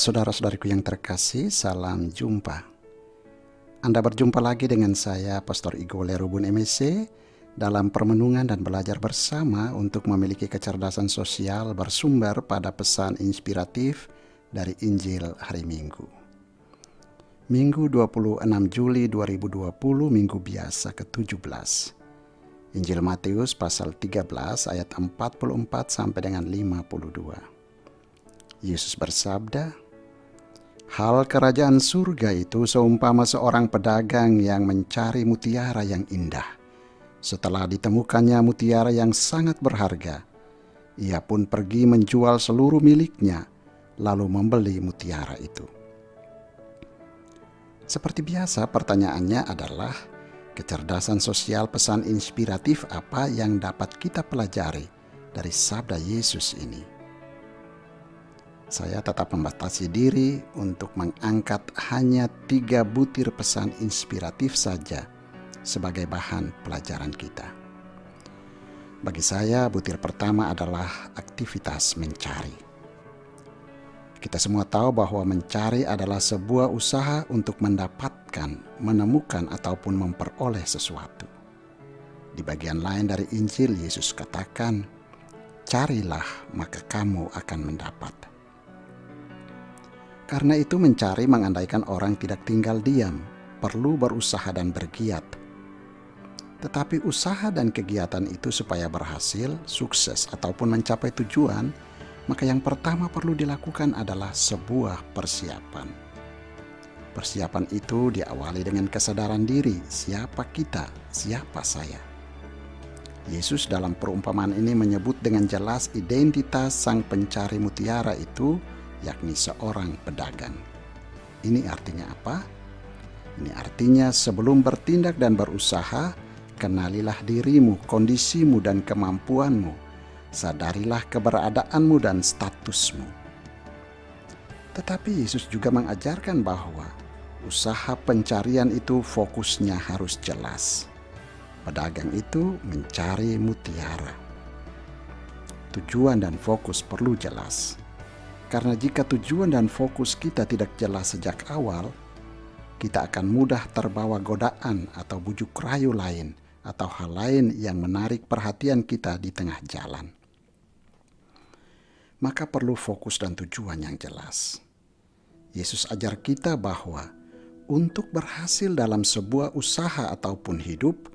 Saudara-saudariku yang terkasih, salam jumpa. Anda berjumpa lagi dengan saya, Pastor Igo Lerubun MSC, dalam permenungan dan belajar bersama untuk memiliki kecerdasan sosial bersumber pada pesan inspiratif dari Injil hari Minggu. Minggu 26 Juli 2020, Minggu biasa ke-17. Injil Matius pasal 13 ayat 44 sampai dengan 52. Yesus bersabda, "Hal kerajaan surga itu seumpama seorang pedagang yang mencari mutiara yang indah. Setelah ditemukannya mutiara yang sangat berharga, ia pun pergi menjual seluruh miliknya, lalu membeli mutiara itu." Seperti biasa, pertanyaannya adalah, kecerdasan sosial pesan inspiratif apa yang dapat kita pelajari dari sabda Yesus ini? Saya tetap membatasi diri untuk mengangkat hanya 3 butir pesan inspiratif saja sebagai bahan pelajaran kita. Bagi saya, butir pertama adalah aktivitas mencari. Kita semua tahu bahwa mencari adalah sebuah usaha untuk mendapatkan, menemukan, ataupun memperoleh sesuatu. Di bagian lain dari Injil, Yesus katakan, "Carilah, maka kamu akan mendapat." Karena itu mencari mengandaikan orang tidak tinggal diam, perlu berusaha dan bergiat. Tetapi usaha dan kegiatan itu supaya berhasil, sukses, ataupun mencapai tujuan, maka yang pertama perlu dilakukan adalah sebuah persiapan. Persiapan itu diawali dengan kesadaran diri, siapa kita, siapa saya. Yesus dalam perumpamaan ini menyebut dengan jelas identitas sang pencari mutiara itu, yakni seorang pedagang. Ini artinya apa? Ini artinya sebelum bertindak dan berusaha, kenalilah dirimu, kondisimu, dan kemampuanmu. Sadarilah keberadaanmu dan statusmu. Tetapi Yesus juga mengajarkan bahwa usaha pencarian itu fokusnya harus jelas. Pedagang itu mencari mutiara. Tujuan dan fokus perlu jelas. Karena jika tujuan dan fokus kita tidak jelas sejak awal, kita akan mudah terbawa godaan atau bujuk rayu lain atau hal lain yang menarik perhatian kita di tengah jalan. Maka perlu fokus dan tujuan yang jelas. Yesus ajar kita bahwa untuk berhasil dalam sebuah usaha ataupun hidup,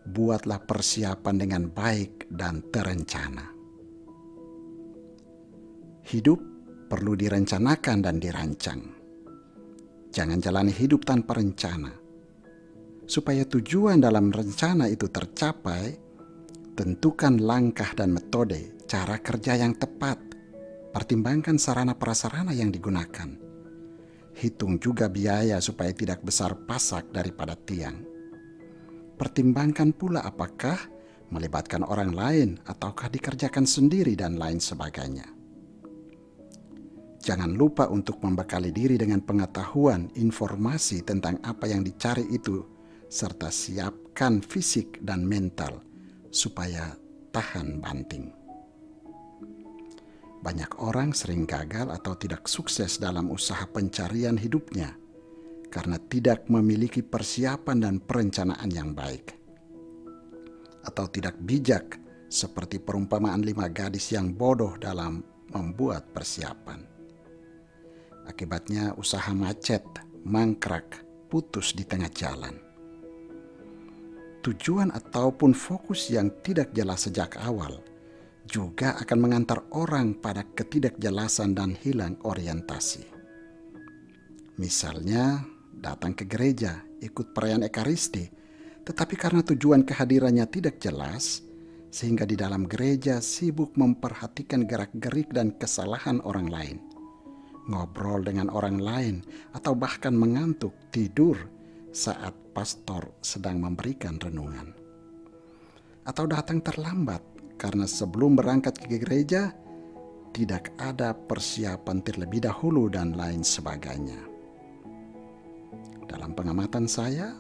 buatlah persiapan dengan baik dan terencana. Hidup perlu direncanakan dan dirancang. Jangan jalani hidup tanpa rencana. Supaya tujuan dalam rencana itu tercapai, tentukan langkah dan metode, cara kerja yang tepat. Pertimbangkan sarana prasarana yang digunakan. Hitung juga biaya supaya tidak besar pasak daripada tiang. Pertimbangkan pula apakah melibatkan orang lain ataukah dikerjakan sendiri dan lain sebagainya. Jangan lupa untuk membekali diri dengan pengetahuan, informasi tentang apa yang dicari itu, serta siapkan fisik dan mental supaya tahan banting. Banyak orang sering gagal atau tidak sukses dalam usaha pencarian hidupnya karena tidak memiliki persiapan dan perencanaan yang baik. Atau tidak bijak seperti perumpamaan 5 gadis yang bodoh dalam membuat persiapan. Akibatnya usaha macet, mangkrak, putus di tengah jalan. Tujuan ataupun fokus yang tidak jelas sejak awal juga akan mengantar orang pada ketidakjelasan dan hilang orientasi. Misalnya, datang ke gereja, ikut perayaan Ekaristi, tetapi karena tujuan kehadirannya tidak jelas, sehingga di dalam gereja sibuk memperhatikan gerak-gerik dan kesalahan orang lain. Ngobrol dengan orang lain, atau bahkan mengantuk tidur saat pastor sedang memberikan renungan. Atau datang terlambat karena sebelum berangkat ke gereja tidak ada persiapan terlebih dahulu dan lain sebagainya. Dalam pengamatan saya,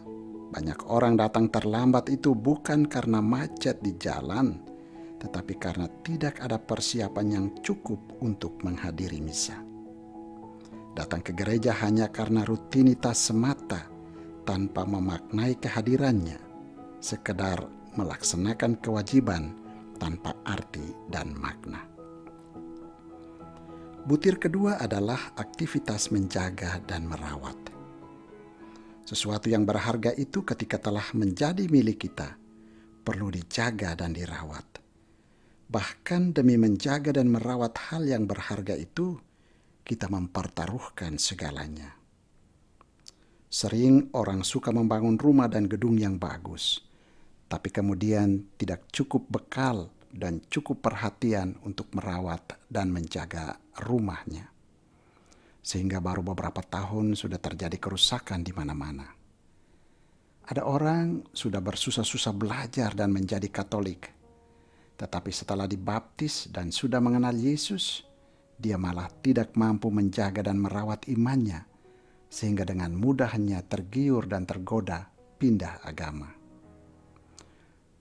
banyak orang datang terlambat itu bukan karena macet di jalan, tetapi karena tidak ada persiapan yang cukup untuk menghadiri misa. datang ke gereja hanya karena rutinitas semata, tanpa memaknai kehadirannya, sekedar melaksanakan kewajiban tanpa arti dan makna. Butir kedua adalah aktivitas menjaga dan merawat. Sesuatu yang berharga itu ketika telah menjadi milik kita, perlu dijaga dan dirawat. Bahkan demi menjaga dan merawat hal yang berharga itu, kita mempertaruhkan segalanya. Sering orang suka membangun rumah dan gedung yang bagus, tapi kemudian tidak cukup bekal dan cukup perhatian untuk merawat dan menjaga rumahnya. Sehingga baru beberapa tahun sudah terjadi kerusakan di mana-mana. Ada orang sudah bersusah-susah belajar dan menjadi Katolik, tetapi setelah dibaptis dan sudah mengenal Yesus, dia malah tidak mampu menjaga dan merawat imannya, sehingga dengan mudahnya tergiur dan tergoda pindah agama.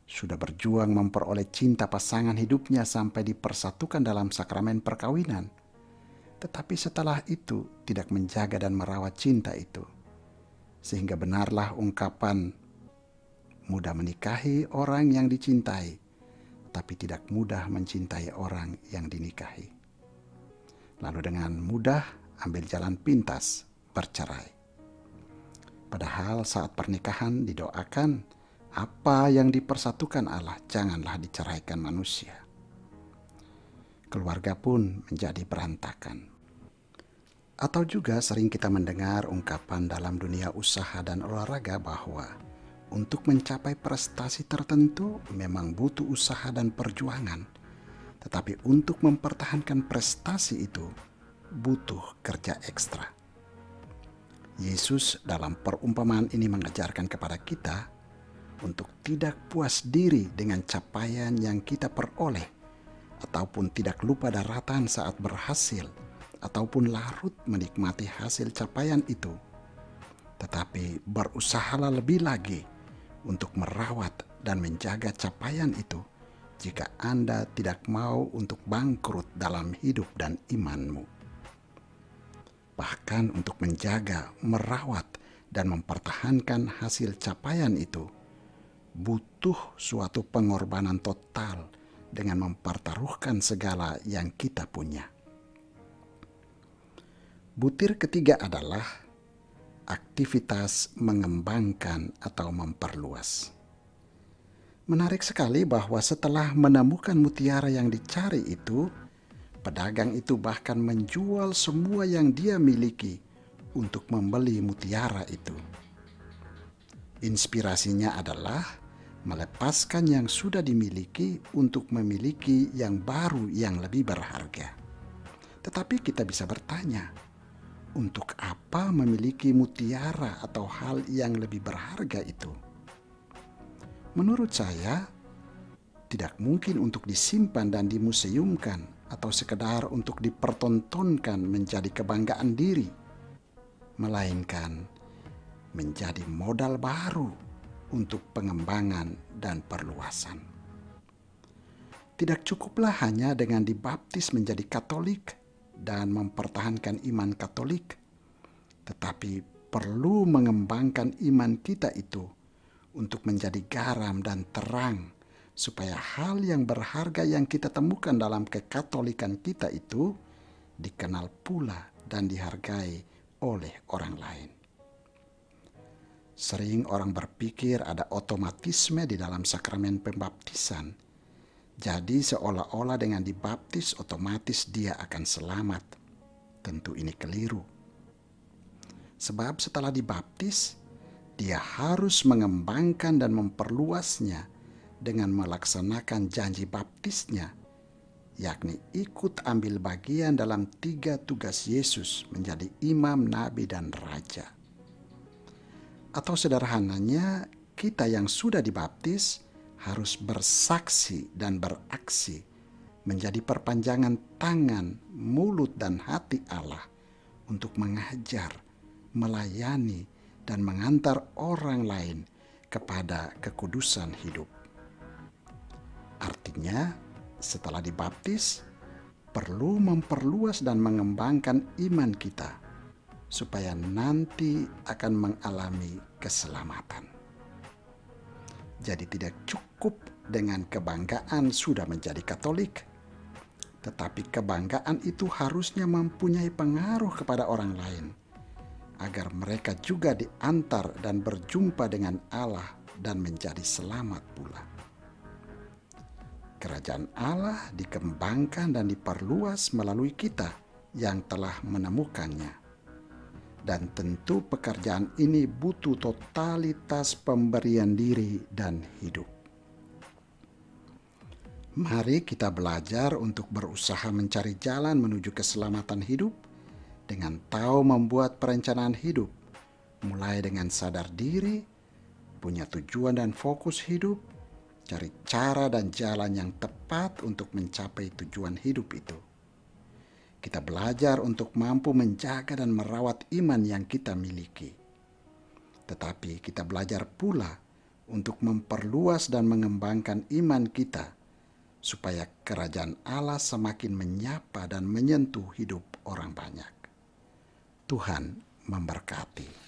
Sudah berjuang memperoleh cinta pasangan hidupnya sampai dipersatukan dalam sakramen perkawinan, tetapi setelah itu tidak menjaga dan merawat cinta itu, sehingga benarlah ungkapan mudah menikahi orang yang dicintai, tapi tidak mudah mencintai orang yang dinikahi. Lalu dengan mudah ambil jalan pintas bercerai. Padahal saat pernikahan didoakan, apa yang dipersatukan Allah janganlah diceraikan manusia. Keluarga pun menjadi berantakan. Atau juga sering kita mendengar ungkapan dalam dunia usaha dan olahraga bahwa untuk mencapai prestasi tertentu memang butuh usaha dan perjuangan. Tetapi untuk mempertahankan prestasi itu butuh kerja ekstra. Yesus dalam perumpamaan ini mengajarkan kepada kita untuk tidak puas diri dengan capaian yang kita peroleh, ataupun tidak lupa daratan saat berhasil, ataupun larut menikmati hasil capaian itu. Tetapi berusahalah lebih lagi untuk merawat dan menjaga capaian itu, jika Anda tidak mau untuk bangkrut dalam hidup dan imanmu. Bahkan untuk menjaga, merawat, dan mempertahankan hasil capaian itu, butuh suatu pengorbanan total dengan mempertaruhkan segala yang kita punya. Butir ketiga adalah aktivitas mengembangkan atau memperluas. Menarik sekali bahwa setelah menemukan mutiara yang dicari itu, pedagang itu bahkan menjual semua yang dia miliki untuk membeli mutiara itu. Inspirasinya adalah melepaskan yang sudah dimiliki untuk memiliki yang baru yang lebih berharga. Tetapi kita bisa bertanya, untuk apa memiliki mutiara atau hal yang lebih berharga itu? Menurut saya, tidak mungkin untuk disimpan dan dimuseumkan atau sekedar untuk dipertontonkan menjadi kebanggaan diri, melainkan menjadi modal baru untuk pengembangan dan perluasan. Tidak cukuplah hanya dengan dibaptis menjadi Katolik dan mempertahankan iman Katolik, tetapi perlu mengembangkan iman kita itu untuk menjadi garam dan terang, supaya hal yang berharga yang kita temukan dalam kekatolikan kita itu dikenal pula dan dihargai oleh orang lain. Sering orang berpikir ada otomatisme di dalam sakramen pembaptisan. Jadi seolah-olah dengan dibaptis otomatis dia akan selamat. Tentu ini keliru. Sebab setelah dibaptis, dia harus mengembangkan dan memperluasnya dengan melaksanakan janji baptisnya, yakni ikut ambil bagian dalam 3 tugas Yesus menjadi imam, nabi, dan raja. Atau sederhananya, kita yang sudah dibaptis harus bersaksi dan beraksi menjadi perpanjangan tangan, mulut, dan hati Allah untuk mengajar, melayani, dan mengantar orang lain kepada kekudusan hidup. Artinya, setelah dibaptis, perlu memperluas dan mengembangkan iman kita supaya nanti akan mengalami keselamatan. Jadi tidak cukup dengan kebanggaan sudah menjadi Katolik, tetapi kebanggaan itu harusnya mempunyai pengaruh kepada orang lain, agar mereka juga diantar dan berjumpa dengan Allah dan menjadi selamat pula. Kerajaan Allah dikembangkan dan diperluas melalui kita yang telah menemukannya. Dan tentu pekerjaan ini butuh totalitas pemberian diri dan hidup. Mari kita belajar untuk berusaha mencari jalan menuju keselamatan hidup dengan tahu membuat perencanaan hidup, mulai dengan sadar diri, punya tujuan dan fokus hidup, cari cara dan jalan yang tepat untuk mencapai tujuan hidup itu. Kita belajar untuk mampu menjaga dan merawat iman yang kita miliki. Tetapi kita belajar pula untuk memperluas dan mengembangkan iman kita, supaya kerajaan Allah semakin menyapa dan menyentuh hidup orang banyak. Tuhan memberkati.